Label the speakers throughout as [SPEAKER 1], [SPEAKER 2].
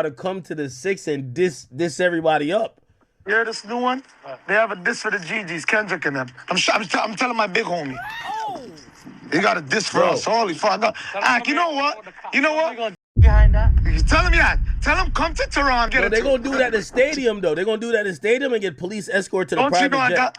[SPEAKER 1] to come to the 6 and diss everybody up.
[SPEAKER 2] You hear this new one? They have a diss for the GGs, Kendrick and them. I'm telling my big homie. Oh. He got a diss for us. Holy fuck. You know what? You know what? Behind that. Tell him that. Tell him come to Toronto.
[SPEAKER 1] No, they're going to do that at the stadium, though. They're going to do that at the stadium and get police escort to the private jet.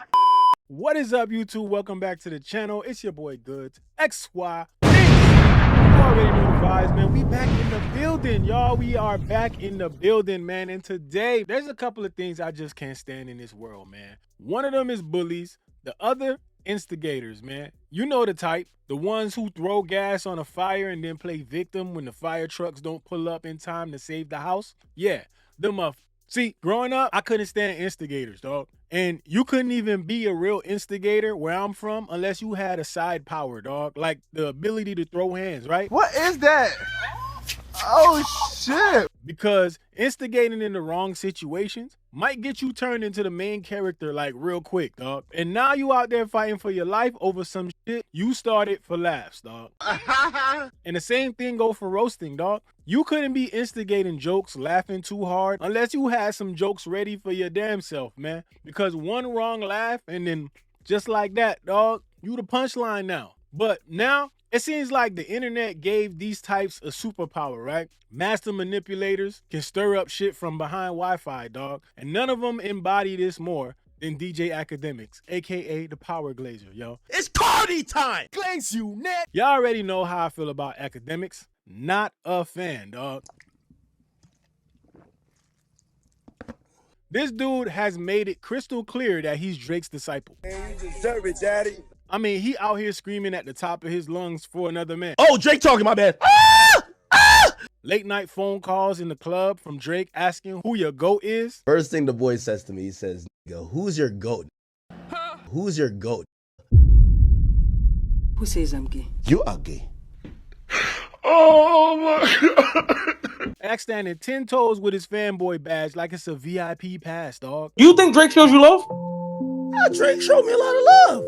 [SPEAKER 3] What is up, YouTube? Welcome back to the channel. It's your boy Goods XY. You already know the vibes, man. We back in the building, y'all. We are back in the building, man. And today, there's a couple of things I just can't stand in this world, man. One of them is bullies. The other, instigators, man. You know the type. The ones who throw gas on a fire and then play victim when the fire trucks don't pull up in time to save the house. Yeah, them up. See, growing up, I couldn't stand instigators, dog. And you couldn't even be a real instigator where I'm from unless you had a side power, dog. Like the ability to throw hands, right?
[SPEAKER 4] What is that? Oh, shit.
[SPEAKER 3] Because instigating in the wrong situations might get you turned into the main character like real quick, dog. And now you out there fighting for your life over some shit you started for laughs, dog. And the same thing go for roasting, dog. You couldn't be instigating jokes, laughing too hard, unless you had some jokes ready for your damn self, man. Because one wrong laugh and then just like that, dog, you the punchline now. But now, it seems like the internet gave these types a superpower, right? Master manipulators can stir up shit from behind Wi-Fi, dog. And none of them embody this more than DJ Akademiks, aka the Power Glazer, yo.
[SPEAKER 1] It's Cardi time!
[SPEAKER 3] Glaze you, net! Y'all already know how I feel about Akademiks. Not a fan, dog. This dude has made it crystal clear that he's Drake's disciple.
[SPEAKER 2] Man, you deserve it, daddy.
[SPEAKER 3] I mean, he out here screaming at the top of his lungs for another man.
[SPEAKER 1] Oh, Drake talking, my bad. Ah! Ah!
[SPEAKER 3] Late night phone calls in the club from Drake asking who your GOAT is.
[SPEAKER 1] First thing the boy says to me, he says, "Nigga, who's your GOAT? Huh? Who's your GOAT?"
[SPEAKER 5] Who says I'm gay?
[SPEAKER 2] You are gay.
[SPEAKER 4] Oh, my God.
[SPEAKER 3] Act standing 10 toes with his fanboy badge like it's a VIP pass, dog.
[SPEAKER 4] You think Drake shows you love?
[SPEAKER 1] Ah, Drake showed me a lot of love.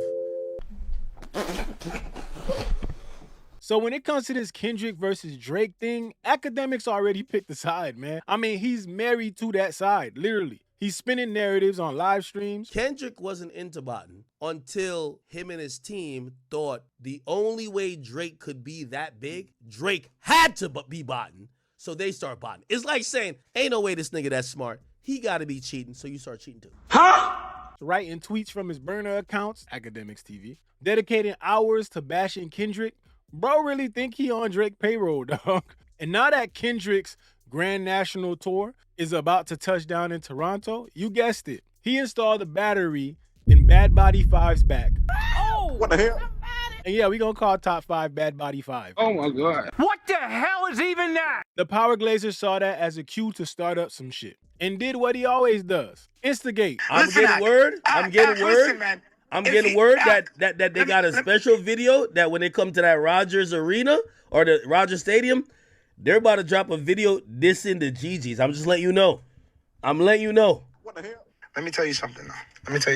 [SPEAKER 3] So when it comes to this Kendrick versus Drake thing, Akademiks already picked a side, man. I mean, he's married to that side, literally. He's spinning narratives on live streams.
[SPEAKER 1] Kendrick wasn't into botting until him and his team thought the only way Drake could be that big, Drake had to be botting, so they start botting. It's like saying, ain't no way this nigga that smart. He gotta be cheating, so you start cheating too.
[SPEAKER 4] Huh?
[SPEAKER 3] Writing tweets from his burner accounts, BigZoeTV, dedicating hours to bashing Kendrick. Bro really think he on Drake payroll, dog. And now that Kendrick's Grand National Tour is about to touch down in Toronto, you guessed it. He installed a battery in Bad Body 5's back.
[SPEAKER 4] Oh! What the hell?
[SPEAKER 3] And yeah, we gonna call top 5 Bad Body 5.
[SPEAKER 4] Oh my God.
[SPEAKER 5] What the hell is even that?
[SPEAKER 3] The Power Glazer saw that as a cue to start up some shit and did what he always does. Instigate.
[SPEAKER 1] I'm getting word that they got a special video that when they come to that Rogers Arena or the Rogers Stadium, they're about to drop a video dissing the GGs. I'm just letting you know. I'm letting you know.
[SPEAKER 2] What the hell? Let me tell you something now.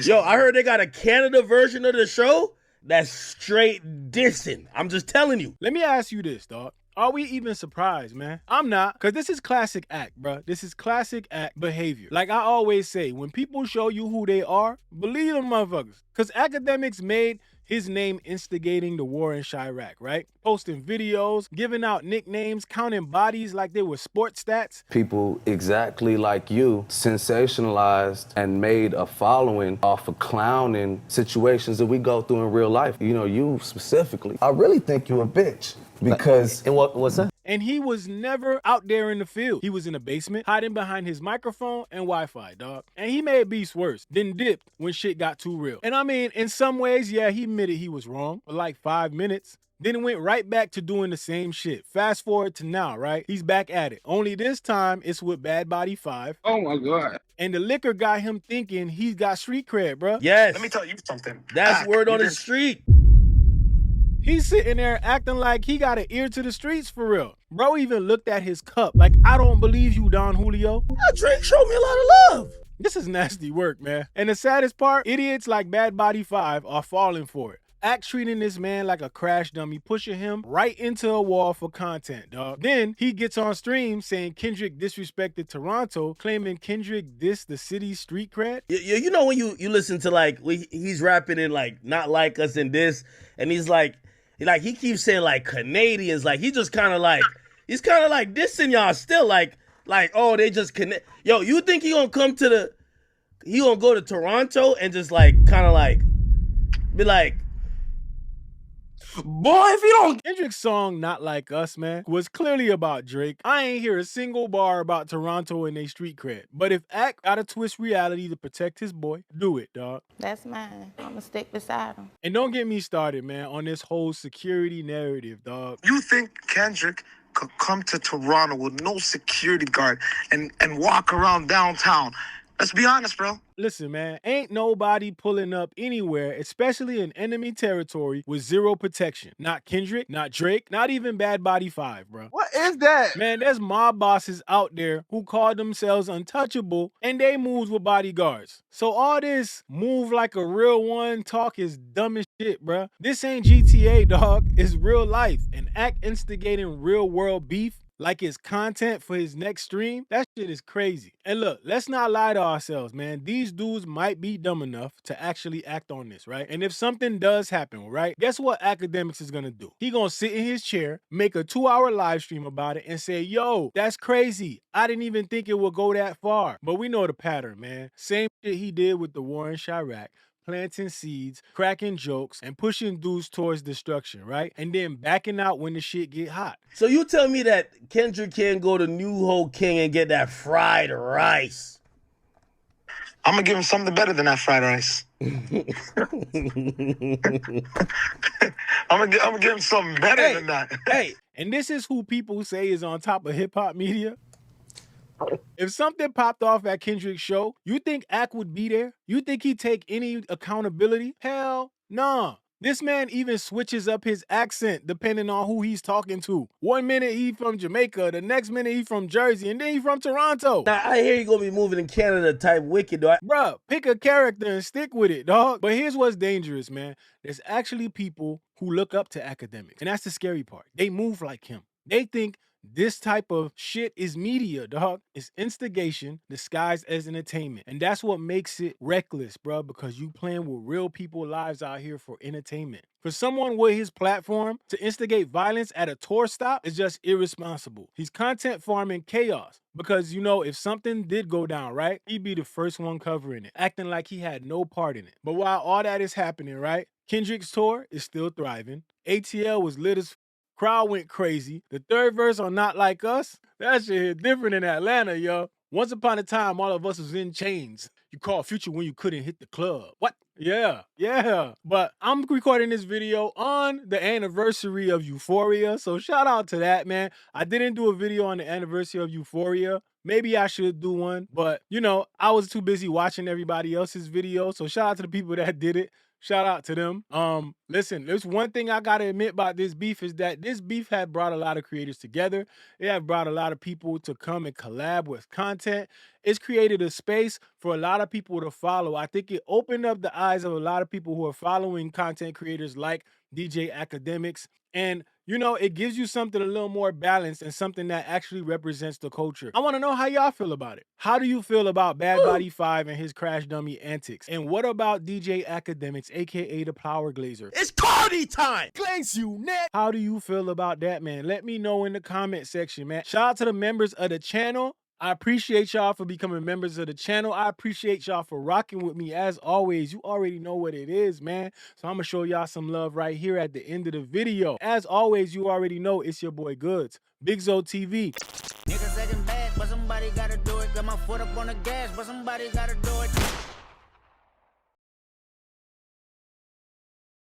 [SPEAKER 1] Yo, I heard they got a Canada version of the show that's straight dissing. I'm just telling you.
[SPEAKER 3] Let me ask you this, dog. Are we even surprised, man? I'm not, because this is classic act, bro. This is classic act behavior. Like I always say, when people show you who they are, believe them motherfuckers. Because Akademiks made his name instigating the war in Chiraq, right? Posting videos, giving out nicknames, counting bodies like they were sports stats.
[SPEAKER 6] People exactly like you sensationalized and made a following off of clowning situations that we go through in real life. You know, you specifically. I really think you a bitch. Because
[SPEAKER 1] and what's that?
[SPEAKER 3] And he was never out there in the field. He was in the basement, hiding behind his microphone and Wi-Fi, dog. And he made beats worse, then dipped when shit got too real. And I mean, in some ways, yeah, he admitted he was wrong for like 5 minutes. Then went right back to doing the same shit. Fast forward to now, right? He's back at it. Only this time, it's with Bad Body 5.
[SPEAKER 4] Oh my God.
[SPEAKER 3] And the liquor got him thinking he's got street cred, bro.
[SPEAKER 1] Yes.
[SPEAKER 2] Let me tell you something.
[SPEAKER 1] That's word on the street.
[SPEAKER 3] He's sitting there acting like he got an ear to the streets for real. Bro even looked at his cup like, I don't believe you, Don Julio.
[SPEAKER 1] Drake showed me a lot of love.
[SPEAKER 3] This is nasty work, man. And the saddest part, idiots like Bad Body 5 are falling for it. Act treating this man like a crash dummy, pushing him right into a wall for content, dog. Then he gets on stream saying Kendrick disrespected Toronto, claiming Kendrick dissed the city's street cred.
[SPEAKER 1] You know when you listen to like he's rapping in like Not Like Us and this, and he's like he keeps saying like Canadians, like he just kind of like he's kind of like dissing y'all still, like oh they just connect. Yo, you think he gonna go to Toronto and just like kind of like be like, boy, if you don't.
[SPEAKER 3] Kendrick's song Not Like Us, man, was clearly about Drake. I ain't hear a single bar about Toronto and they street cred. But if Act gotta twist reality to protect his boy, do it, dog.
[SPEAKER 7] That's mine. I'ma stick beside him.
[SPEAKER 3] And don't get me started, man, on this whole security narrative, dog.
[SPEAKER 2] You think Kendrick could come to Toronto with no security guard and walk around downtown? Let's be honest, bro.
[SPEAKER 3] Listen, man, ain't nobody pulling up anywhere, especially in enemy territory, with zero protection. Not Kendrick, not Drake, not even Bad Body 5, bro.
[SPEAKER 4] What is that?
[SPEAKER 3] Man, there's mob bosses out there who call themselves untouchable and they moves with bodyguards. So all this move like a real one talk is dumb as shit, bro. This ain't GTA, dog. It's real life. And Act instigating real world beef like it's content for his next stream, that shit is crazy. And look, let's not lie to ourselves, man. These dudes might be dumb enough to actually act on this, right? And if something does happen, right, guess what Akademiks is gonna do? He gonna sit in his chair, make a 2-hour live stream about it and say, yo, that's crazy. I didn't even think it would go that far. But we know the pattern, man. Same shit he did with the war in Chiraq. Planting seeds, cracking jokes, and pushing dudes towards destruction, right? And then backing out when the shit get hot.
[SPEAKER 1] So you tell me that Kendrick can't go to New Hope King and get that fried rice?
[SPEAKER 2] I'm gonna give him something better than that fried rice. I'm gonna give him something better than that.
[SPEAKER 1] Hey,
[SPEAKER 3] and this is who people say is on top of hip hop media. If something popped off at Kendrick's show, you think Act would be there? You think he'd take any accountability? Hell nah. This man even switches up his accent depending on who he's talking to. 1 minute he from Jamaica, the next minute he from Jersey, and then he from Toronto.
[SPEAKER 1] Now I hear you gonna be moving in Canada type wicked, dog.
[SPEAKER 3] Bruh, pick a character and stick with it, dog. But here's what's dangerous, man. There's actually people who look up to Akademiks, and that's the scary part. They move like him. They think this type of shit is media, dog. It's instigation disguised as entertainment. And that's what makes it reckless, bro, because you playing with real people's lives out here for entertainment. For someone with his platform to instigate violence at a tour stop is just irresponsible. He's content farming chaos because, you know, if something did go down, right, he'd be the first one covering it, acting like he had no part in it. But while all that is happening, right, Kendrick's tour is still thriving. ATL was lit as crowd went crazy. The third verse on Not Like Us, that shit hit different in Atlanta, yo. Once upon a time, all of us was in chains. You called Future when you couldn't hit the club. What? Yeah. But I'm recording this video on the anniversary of Euphoria, so shout out to that, man. I didn't do a video on the anniversary of Euphoria. Maybe I should do one, but, you know, I was too busy watching everybody else's video, so shout out to the people that did it. Shout out to them. Listen, there's one thing I gotta admit about this beef is that this beef had brought a lot of creators together. It had brought a lot of people to come and collab with content. It's created a space for a lot of people to follow. I think it opened up the eyes of a lot of people who are following content creators like DJ Akademiks. And, you know, it gives you something a little more balanced and something that actually represents the culture. I want to know how y'all feel about it. How do you feel about Bad Body 5 and his crash dummy antics? And what about DJ Akademiks, aka the Power Glazer?
[SPEAKER 1] It's Cardi time!
[SPEAKER 3] Glaze you, net! How do you feel about that, man? Let me know in the comment section, man. Shout out to the members of the channel. I appreciate y'all for becoming members of the channel. I appreciate y'all for rocking with me. As always, you already know what it is, man. So I'm going to show y'all some love right here at the end of the video. As always, you already know it's your boy Goods. BigZoeTV.
[SPEAKER 8] Niggas acting bad, but somebody gotta do it. Got my foot up on the gas, but somebody gotta do it.